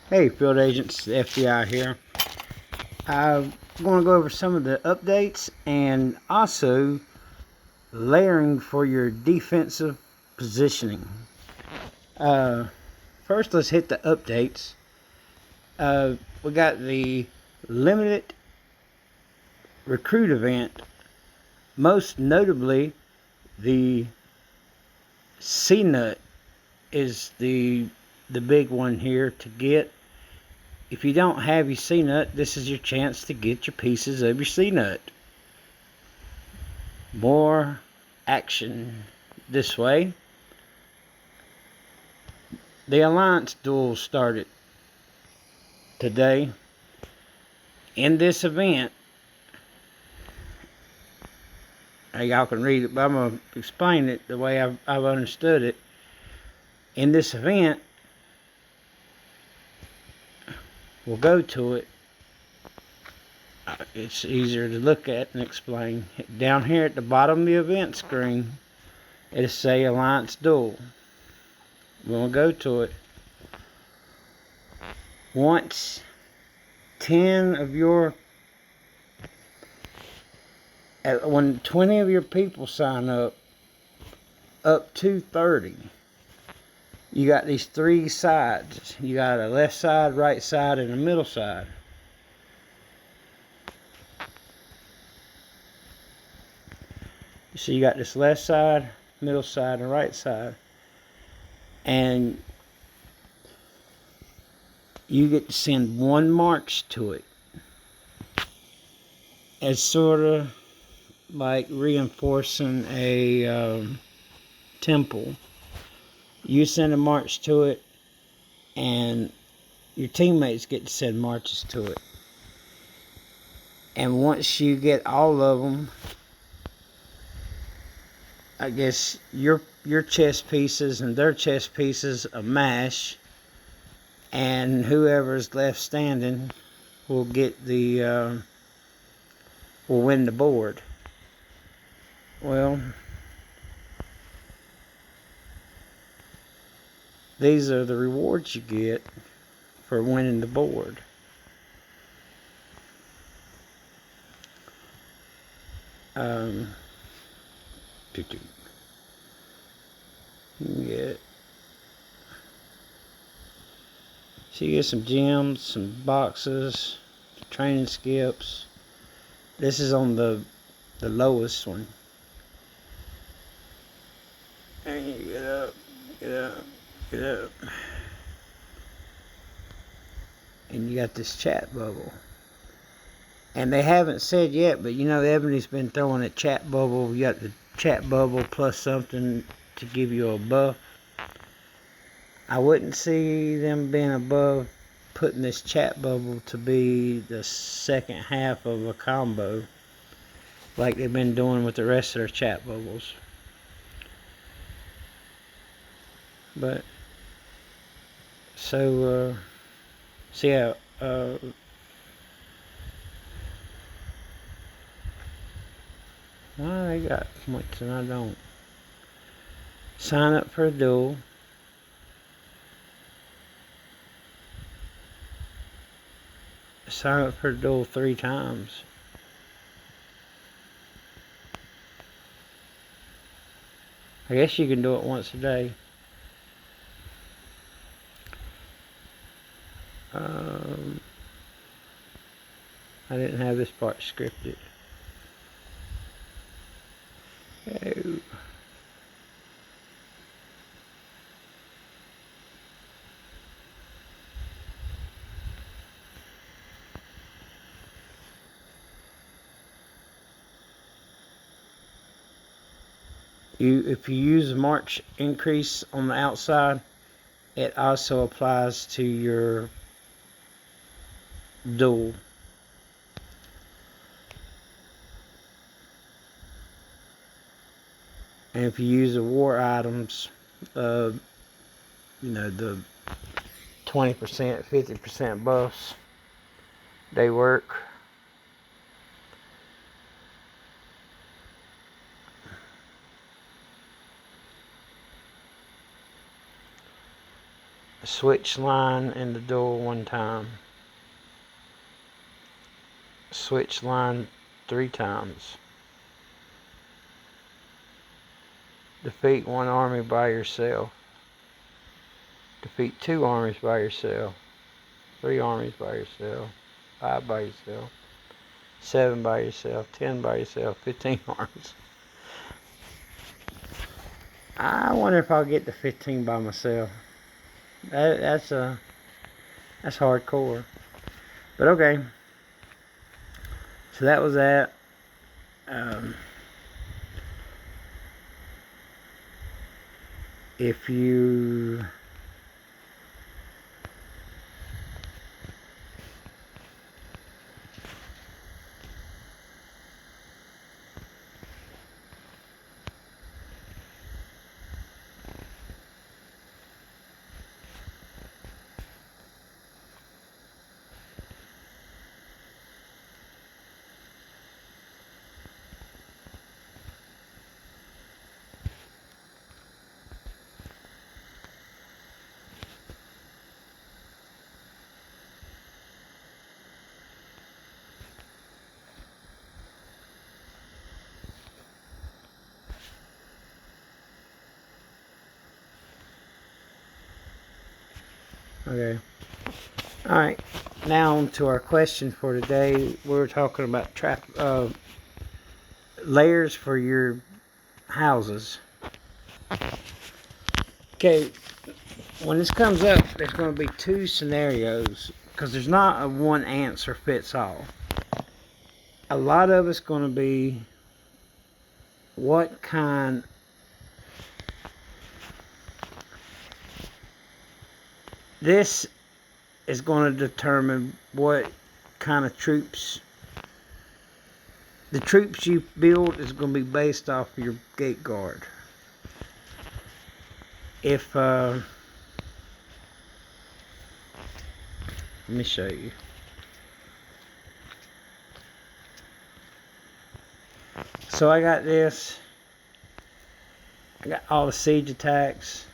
Hey field agents, the FBI here. I'm going to go over some of the updates and also layering for your defensive positioning. First, let's hit the updates. We got the limited recruit event, most notably the C-nut is the big one here to get. If you don't have your C-nut, this is your chance to get your pieces of your C-nut. More action this way. The Alliance duel started today. In this event, y'all can read it, but I'm going to explain it the way I've understood it. In this event, we'll go to it. It's easier to look at and explain. Down here at the bottom of the event screen, it'll say Alliance Duel. We'll go to it. Once 10 of your, when 20 of your people sign up to 30, you got these three sides. You got a left side, right side, and a middle side. So you got this left side, middle side, and right side. And you get to send one march to it. It's sort of like reinforcing a temple. You send a march to it, and your teammates get to send marches to it. And once you get all of them, I guess your chess pieces and their chess pieces amash, and whoever's left standing will get the will win the board. Well, these are the rewards you get for winning the board. You get, so you get some gems, some boxes, training skips. This is on the lowest one. And you get up, get up. And you got this chat bubble. And they haven't said yet, but you know, Evony's been throwing a chat bubble. You got the chat bubble plus something to give you a buff. I wouldn't see them being above putting this chat bubble to be the second half of a combo like they've been doing with the rest of their chat bubbles. But so yeah, why they got points and I don't? Sign up for a duel. Sign up for a duel 3 times. I guess you can do it once a day. I didn't have this part scripted. Oh. If you use a march increase on the outside, it also applies to your duel. And if you use the war items, you know, the 20%, 50% buffs, they work. Switch line in the door 1 time. Switch line 3 times. Defeat 1 army by yourself. Defeat 2 armies by yourself. 3 armies by yourself. 5 by yourself. 7 by yourself. 10 by yourself. 15 armies. I wonder if I'll get to 15 by myself. That's hardcore. But okay. So that was that. If you okay. Alright, now on to our question for today. We're talking about layers for your houses. Okay, when this comes up, there's going to be 2 scenarios, because there's not a one answer fits all. A lot of it's going to be what kind. This is going to determine what kind of troops. The troops you build is going to be based off your gate guard. If let me show you. So I got this. I got all the siege attacks.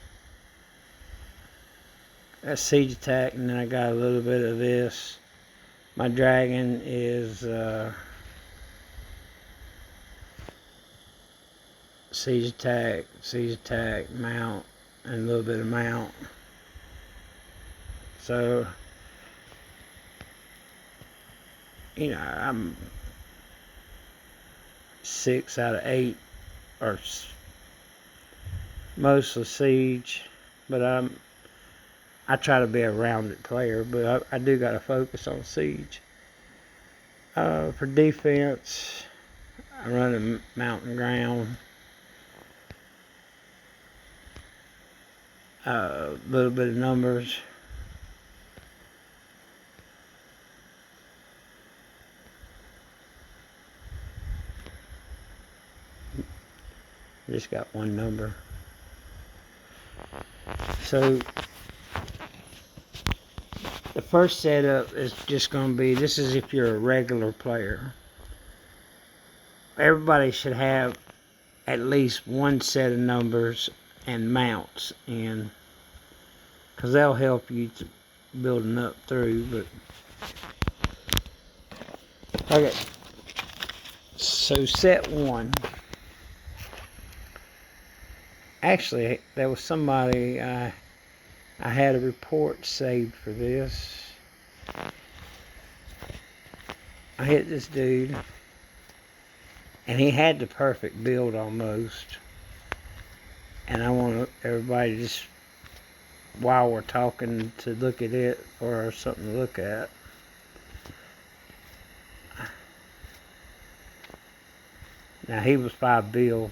That's siege attack, and then I got a little bit of this. My dragon is siege attack, mount, and a little bit of mount. So, you know, I'm 6 out of 8 or mostly siege, but I try to be a rounded player, but I do got to focus on siege. For defense, I run a mountain ground. A little bit of numbers. Just got 1 number. So the first setup is just going to be, this is if you're a regular player. Everybody should have at least 1 set of numbers and mounts in, because they'll help you to building up through. But okay, so set 1. Actually, there was somebody, I had a report saved for this. I hit this dude, and he had the perfect build almost. And I want everybody just, while we're talking, to look at it or something to look at. Now, he was 5 bill.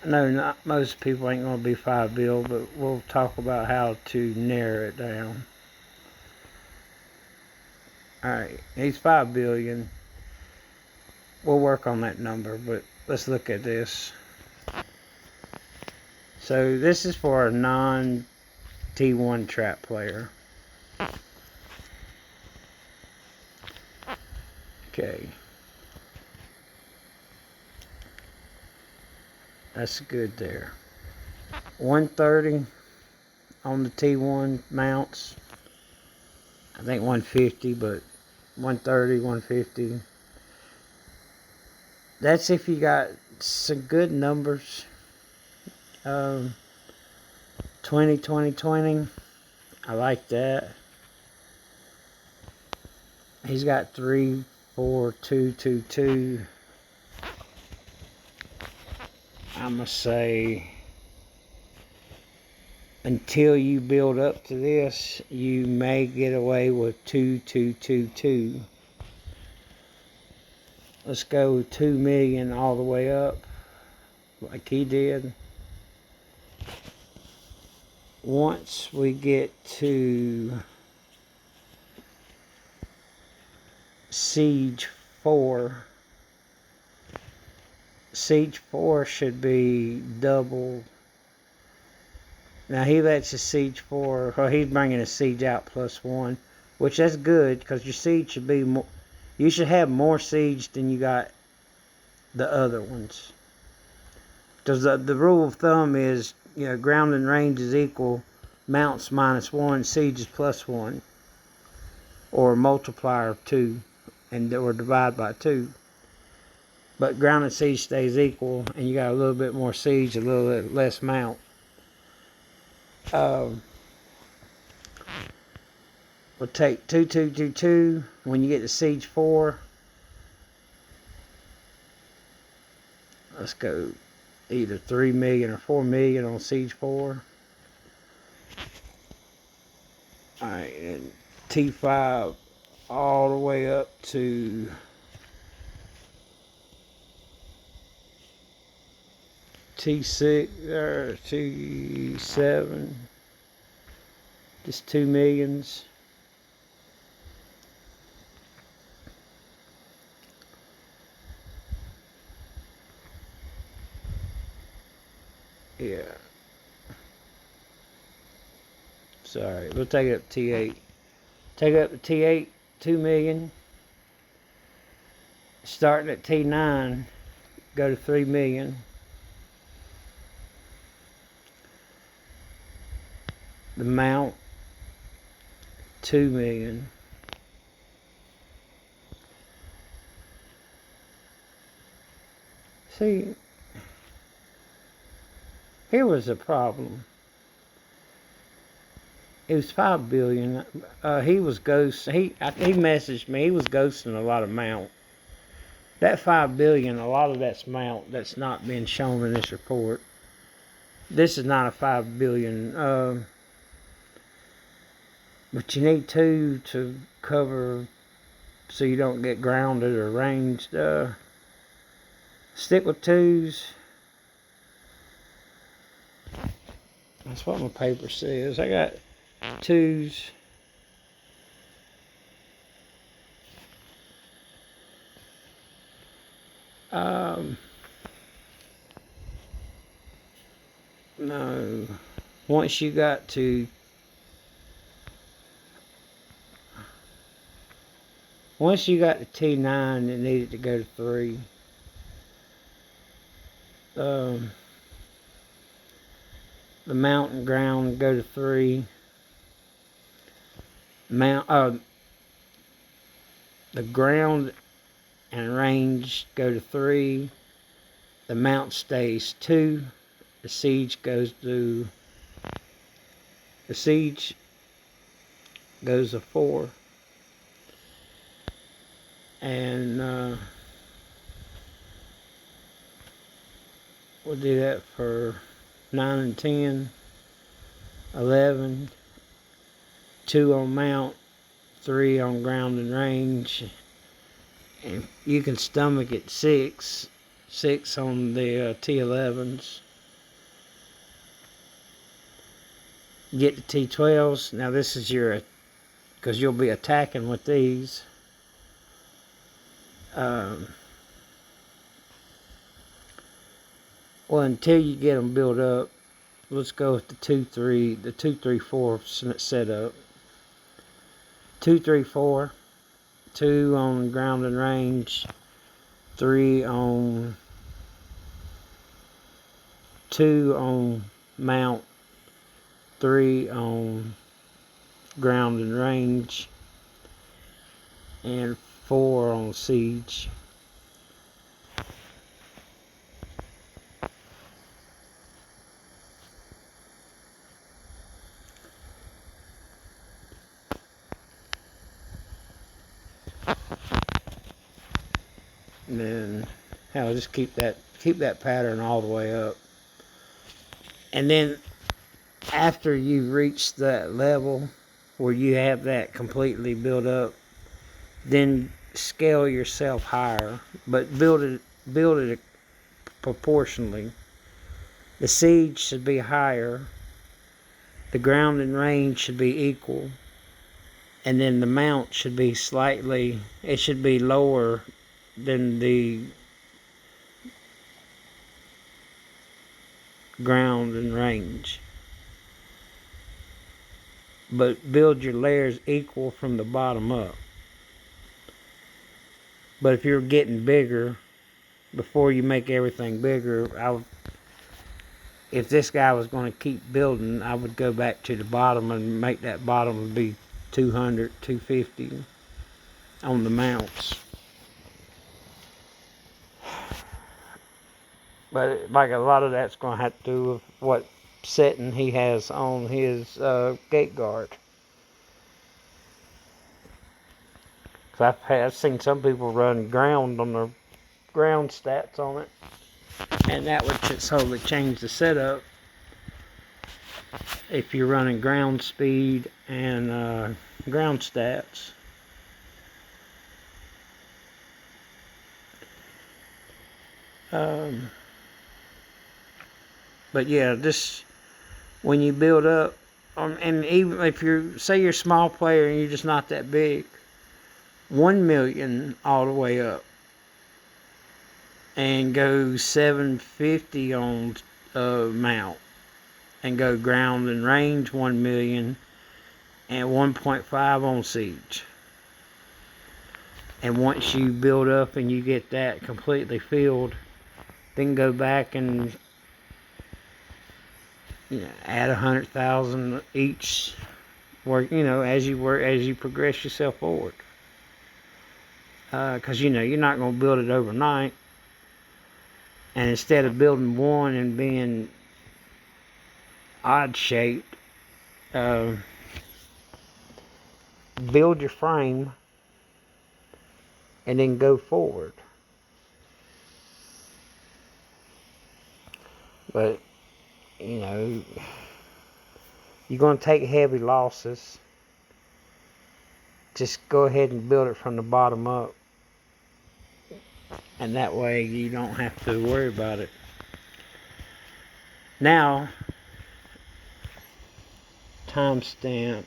No, not most people ain't going to be 5 bill, but we'll talk about how to narrow it down. Alright, he's 5 billion. We'll work on that number, but let's look at this. So this is for a non-T1 trap player. Okay. That's good there. 130 on the T1 mounts. I think 150, but 130, 150. That's if you got some good numbers. 20, 20, 20. I like that. He's got 3, 4, 2, 2, 2. I'm going to say until you build up to this, you may get away with 2, 2, 2, 2. Let's go 2 million all the way up, like he did. Once we get to Siege 4, Siege 4 should be double. Now he lets you Siege 4, well, he's bringing a Siege out +1, which that's good, because your Siege should be more, you should have more Siege than you got the other ones. Because the rule of thumb is, you know, ground and range is equal, mounts -1, Siege is +1, or multiplier of 2, and or divide by 2. But ground and siege stays equal, and you got a little bit more siege, a little bit less mount. We'll take 2, 2, 2, 2. When you get to Siege 4, let's go either 3 million or 4 million on Siege 4. Alright, and T5 all the way up to T6 or T7, just 2 millions. Yeah. Sorry, we'll take it up to T8. Take it up to T8, 2 million. Starting at T9, go to 3 million. The mount, 2 million. See, here was a problem. It was 5 billion. He was ghost. He messaged me. He was ghosting a lot of mount. That 5 billion, a lot of that's mount that's not been shown in this report. This is not a 5 billion. But you need 2 to cover so you don't get grounded or ranged. Stick with 2s. That's what my paper says. I got 2s. No. Once you got to T9, it needed to go to 3. The mountain ground go to 3. The ground and range go to 3. The mount stays 2. The siege goes to 4. And we'll do that for 9 and 10, 11, 2 on mount, 3 on ground and range, and you can stomach it 6 on the T11s. Get the T12s. Now this is your, because you'll be attacking with these. Well, until you get them built up, let's go with the 2, 3, the 2, 3, 4 setup. 2, 3, 4, 2 on ground and range, 3 on 2 on mount, 3 on ground and range, and 4 on siege. And then I'll just keep that pattern all the way up. And then after you reach that level where you have that completely built up, then scale yourself higher, but build it proportionally. The siege should be higher, the ground and range should be equal, and then the mount should be it should be lower than the ground and range. But build your layers equal from the bottom up. But if you're getting bigger, before you make everything bigger, if this guy was going to keep building, I would go back to the bottom and make that bottom be 200, 250 on the mounts. But like a lot of that's going to have to do with what setting he has on his gate guard. Cause I've seen some people run ground on their ground stats on it, and that would just totally change the setup if you're running ground speed and ground stats. But yeah, just when you build up, and even if say you're a small player and you're just not that big, 1 million all the way up, and go 750 on mount, and go ground and range 1 million, and 1.5 on siege. And once you build up and you get that completely filled, then go back and add 100,000 each. Work, as you progress yourself forward. Because you're not going to build it overnight. And instead of building one and being odd shaped, build your frame and then go forward. But you're going to take heavy losses. Just go ahead and build it from the bottom up, and that way you don't have to worry about it. Now, timestamp,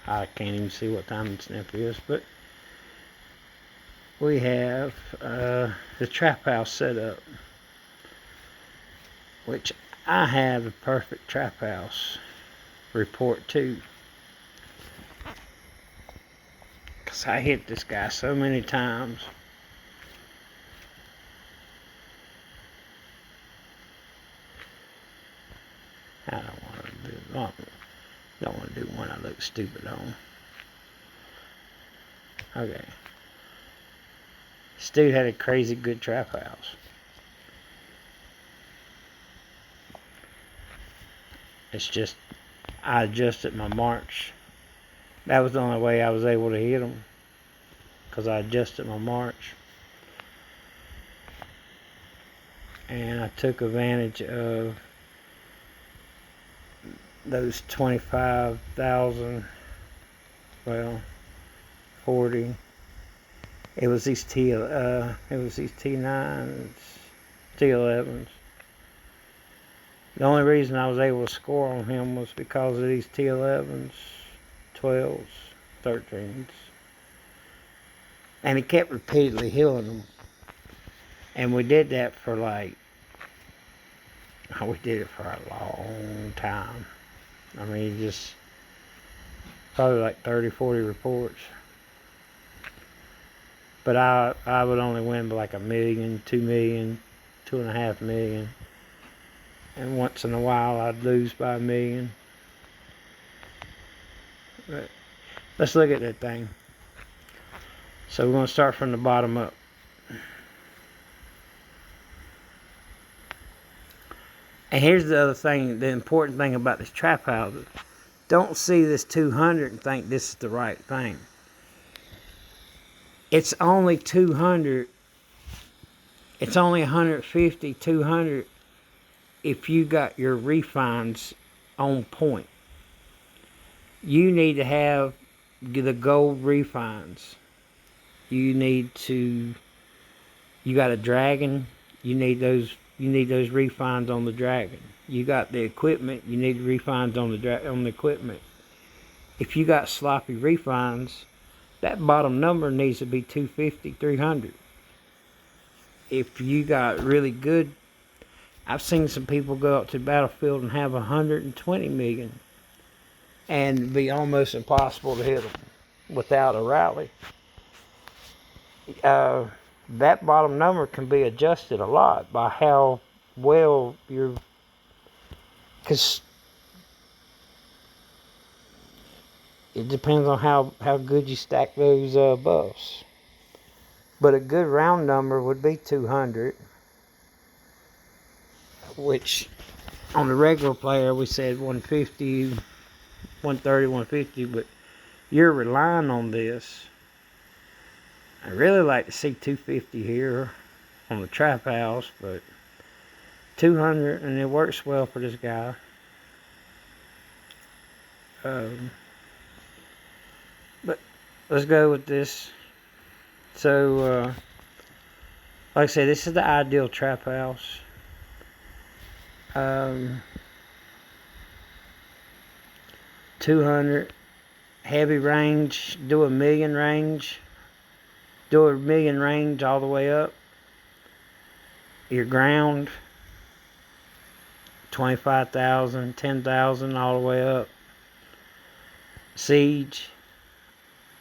I can't even see what timestamp is, but we have the trap house set up, which I have a perfect trap house report too, because I hit this guy so many times. I don't want to do one I look stupid on. Okay. This dude had a crazy good trap house. It's just, I adjusted my march. That was the only way I was able to hit him, because I adjusted my march. And I took advantage of those 25,000, well, 40. It was these T9s, T11s. The only reason I was able to score on him was because of these T11s, 12s, 13s. And he kept repeatedly healing them. And we did that for we did it for a long time. I mean, just probably like 30, 40 reports. But I would only win by like 1 million, 2 million, 2.5 million. and once in a while I'd lose by 1,000,000. But let's look at that thing. So we're going to start from the bottom up. And here's the other thing, the important thing about this trap house. Don't see this 200 and think this is the right thing. It's only 200. It's only 150, 200 if you got your refines on point. You need to have the gold refines. You got a Dragon, you need those refines on the Dragon. You got the equipment, you need refines on the equipment. If you got sloppy refines, that bottom number needs to be 250, 300. If you got really good, I've seen some people go out to the battlefield and have 120 million and be almost impossible to hit them without a rally. That bottom number can be adjusted a lot by how well you're, because it depends on how good you stack those buffs. But a good round number would be 200, which on the regular player we said 150, 130, 150, but you're relying on this. I really like to see 250 here on the trap house, but 200, and it works well for this guy. But let's go with this. So, like I said, this is the ideal trap house. 200 heavy range, do 1,000,000 range. Do 1,000,000 range all the way up. Your ground, 25,000, 10,000 all the way up. Siege,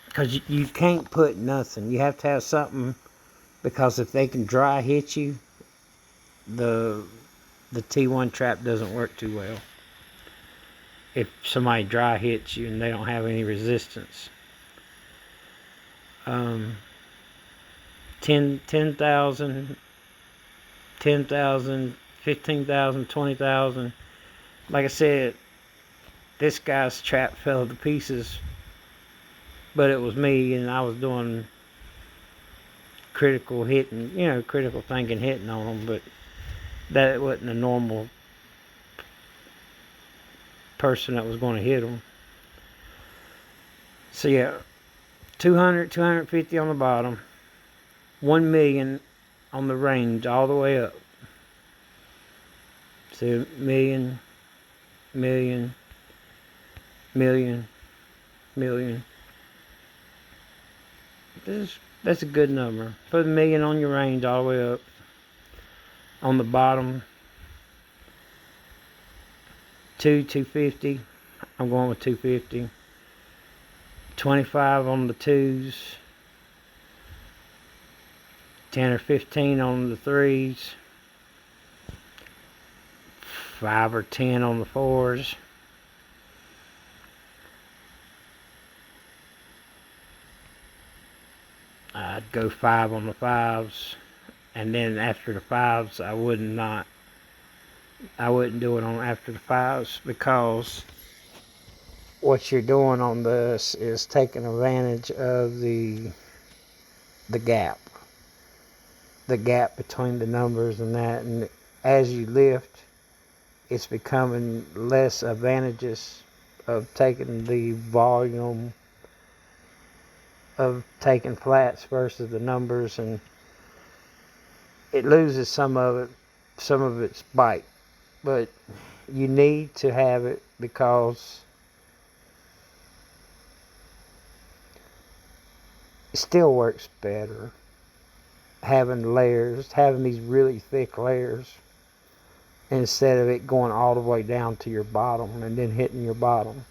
because you can't put nothing. You have to have something, because if they can dry hit you, the T1 trap doesn't work too well. If somebody dry hits you and they don't have any resistance. 10,000, 10,000, 15,000, 20,000. Like I said, this guy's trap fell to pieces, but it was me, and I was doing critical hitting, critical thinking hitting on them, but that wasn't a normal person that was going to hit them. So yeah, 200, 250 on the bottom, 1,000,000 on the range all the way up. So 1,000,000, 1,000,000, 1,000,000, 1,000,000. That's a good number. Put 1,000,000 on your range all the way up. On the bottom, 250. I'm going with 250. 25 on the 2s. 10 or 15 on the 3s. 5 or 10 on the 4s. I'd go 5 on the 5s, and then after the 5s I wouldn't do it on after the 5s, because what you're doing on this is taking advantage of the gap between the numbers and that, and as you lift, it's becoming less advantageous of taking the volume of taking flats versus the numbers, and it loses some of its bite. But you need to have it, because it still works better having layers, having these really thick layers, instead of it going all the way down to your bottom and then hitting your bottom.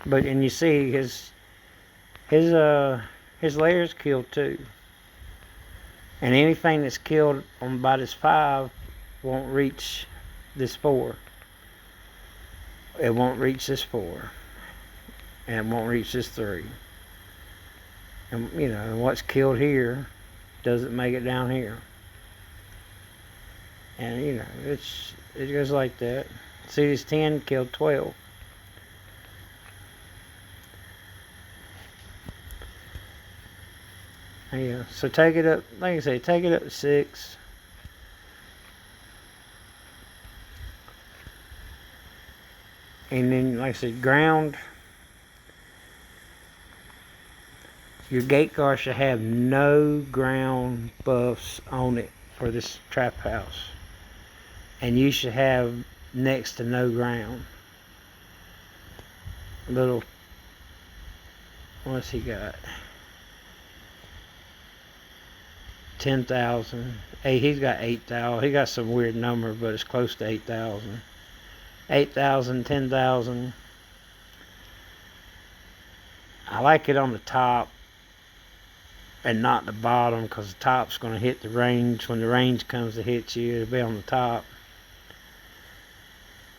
But, and you see his layers killed too. And anything that's killed on about his 5 won't reach this 4. It won't reach this 4. And it won't reach this 3. And, you know, what's killed here doesn't make it down here. And, you know, it goes like that. See, this 10 killed 12. Yeah, so take it up, like I say, take it up to 6. And then, like I said, ground. Your gate guard should have no ground buffs on it for this trap house. And you should have next to no ground. Little, what's he got? 10,000. Hey, he's got 8,000. He got some weird number, but it's close to 8,000. 8,000, 10,000. I like it on the top and not the bottom, because the top's going to hit the range. When the range comes to hit you, it'll be on the top.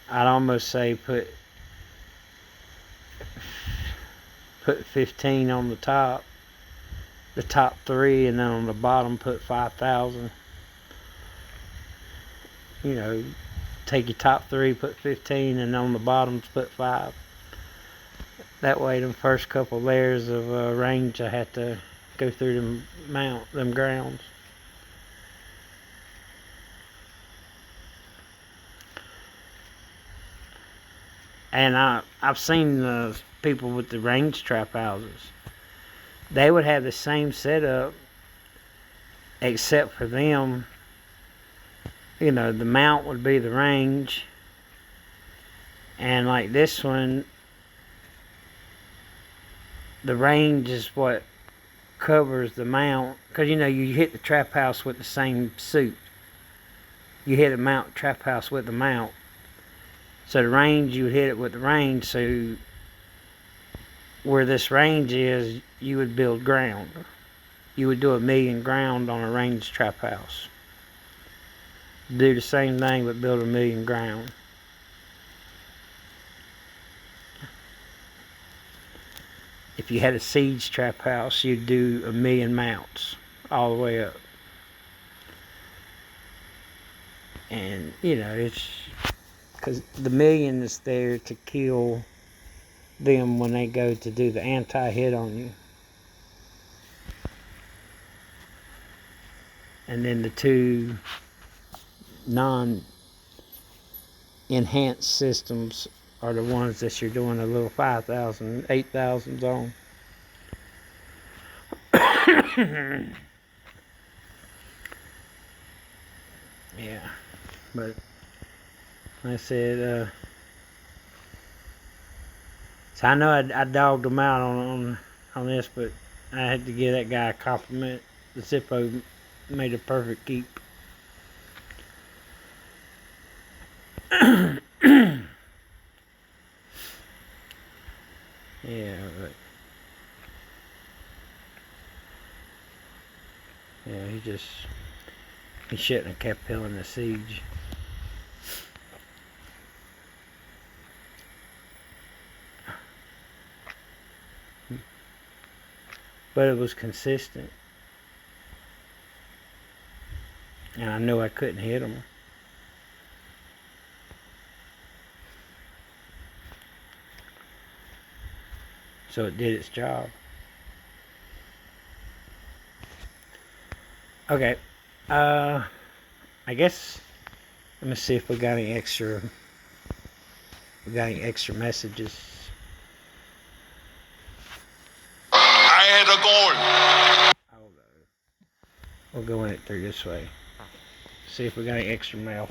I'd almost say put 15 on the top 3, and then on the bottom put 5,000. You know, take your top 3, put 15, and on the bottoms put 5. That way, them first couple layers of range, I had to go through them grounds. And I've seen people with the range trap houses. They would have the same setup, except for them, you know, the mount would be the range. And like this one, the range is what covers the mount. Because, you know, you hit the trap house with the same suit. You hit a mount trap house with the mount. So the range, you would hit it with the range. So where this range is, you would build ground. You would do 1,000,000 ground on a range trap house. Do the same thing, but build 1,000,000 ground. If you had a siege trap house, you'd do 1,000,000 mounts all the way up. And, you know, it's because the 1,000,000 is there to kill them when they go to do the anti-hit on you. And then the 2 non-enhanced systems are the ones that you're doing a little 5,000, 8,000s on. Yeah, but like I said, so I know I dogged them out on this, but I had to give that guy a compliment. The Zippo made a perfect keep. Yeah, but yeah, he shouldn't have kept killing the siege. But it was consistent. And I knew I couldn't hit him. So it did its job. Okay. I guess, let me see if we got any extra messages. I had a goal. We'll go in it through this way. See if we got any extra mail.